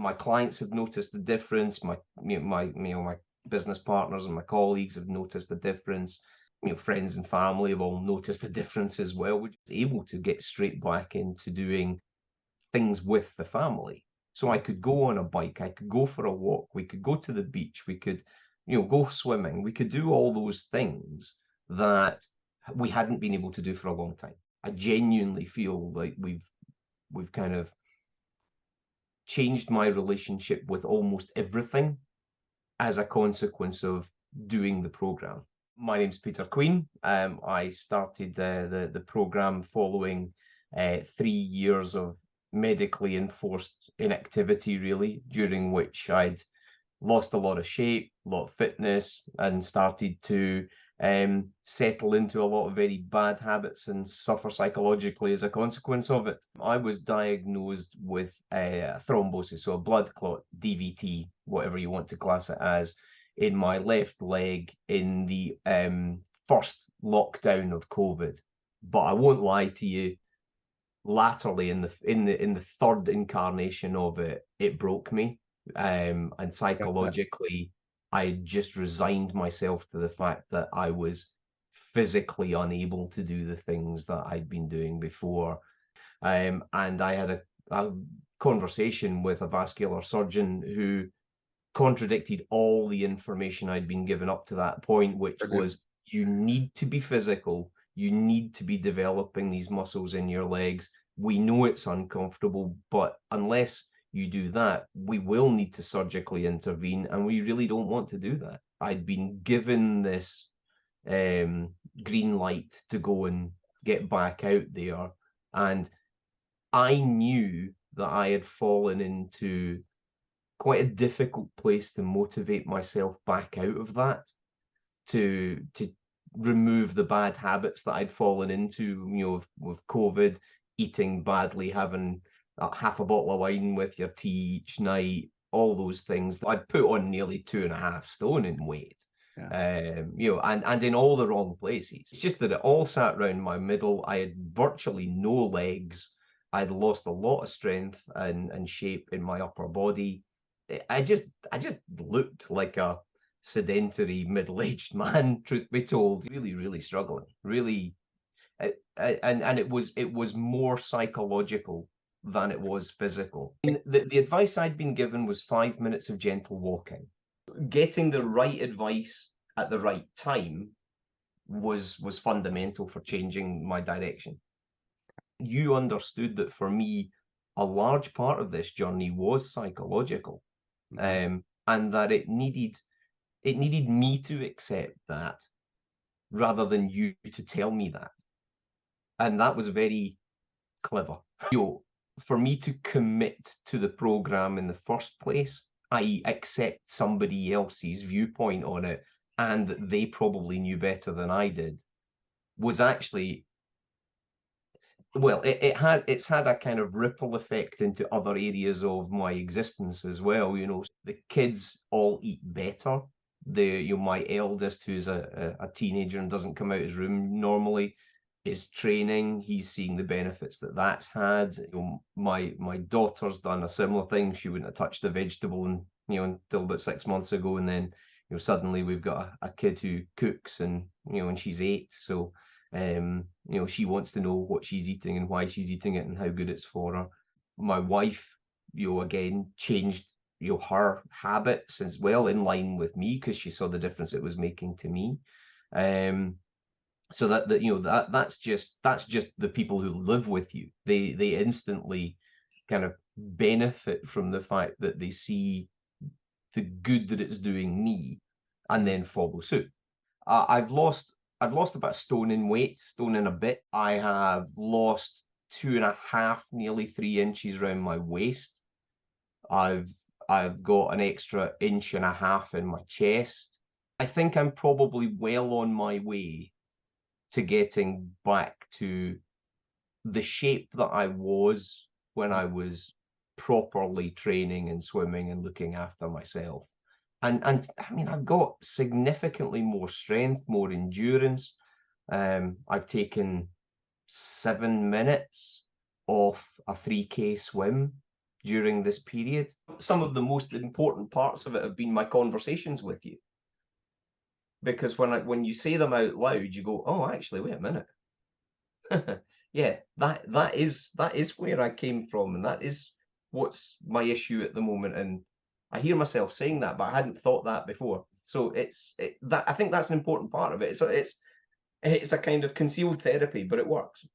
My clients have noticed the difference. My business partners and my colleagues have noticed the difference. Friends and family have all noticed the difference as well. We're just able to get straight back into doing things with the family. So I could go on a bike, I could go for a walk, we could go to the beach, we could, go swimming, we could do all those things that we hadn't been able to do for a long time. I genuinely feel like we've kind of changed my relationship with almost everything as a consequence of doing the program. My name's Peter Queen. I started the program following 3 years of medically enforced inactivity, really, during which I'd lost a lot of shape, a lot of fitness, and started to settle into a lot of very bad habits and suffer psychologically as a consequence of it. I was diagnosed with thrombosis, so a blood clot, DVT, whatever you want to class it as, in my left leg in the first lockdown of COVID. But I won't lie to you, latterly in the third incarnation of it, it broke me. And psychologically, I had just resigned myself to the fact that I was physically unable to do the things that I'd been doing before. And I had a conversation with a vascular surgeon who contradicted all the information I'd been given up to that point, which was, you need to be physical, you need to be developing these muscles in your legs. We know it's uncomfortable, but unless you do that, we will need to surgically intervene, and we really don't want to do that. I'd been given this green light to go and get back out there, and I knew that I had fallen into quite a difficult place to motivate myself back out of that, to remove the bad habits that I'd fallen into, with COVID, eating badly, having half a bottle of wine with your tea each night, all those things. I'd put on nearly 2.5 stone in weight. Yeah. And in all the wrong places. It's just that it all sat around my middle. I had virtually no legs. I'd lost a lot of strength and shape in my upper body. I just looked like a sedentary middle-aged man, truth be told. Really struggling. Really, and it was more psychological than it was physical. And the advice I'd been given was 5 minutes of gentle walking. Getting the right advice at the right time was fundamental for changing my direction. You understood that for me, a large part of this journey was psychological, and that it needed me to accept that rather than you to tell me that. And that was very clever. For me to commit to the program in the first place, I accept somebody else's viewpoint on it, and that they probably knew better than I did, was actually, well, it's had a kind of ripple effect into other areas of my existence as well. The kids all eat better. My eldest, who's a teenager and doesn't come out his room normally, is training. He's seeing the benefits that that's had. My daughter's done a similar thing. She wouldn't have touched a vegetable until about 6 months ago, and then suddenly we've got a kid who cooks, and and she's 8, so she wants to know what she's eating and why she's eating it and how good it's for her. My wife, again, changed her habits as well in line with me, because she saw the difference it was making to me. So that's just the people who live with you. They instantly kind of benefit from the fact that they see the good that it's doing me, and then follow suit. I've lost about a stone in weight, stone and a bit. I have lost 2.5, nearly 3 inches around my waist. I've got an extra 1.5 inches in my chest. I think I'm probably well on my way to getting back to the shape that I was when I was properly training and swimming and looking after myself. And I mean, I've got significantly more strength, more endurance. I've taken 7 minutes off a 3K swim during this period. Some of the most important parts of it have been my conversations with you, because when you say them out loud, you go, "Oh, actually, wait a minute." Yeah, that is where I came from, and that is what's my issue at the moment. And I hear myself saying that, but I hadn't thought that before. So that I think that's an important part of it. So it's a kind of concealed therapy, but it works.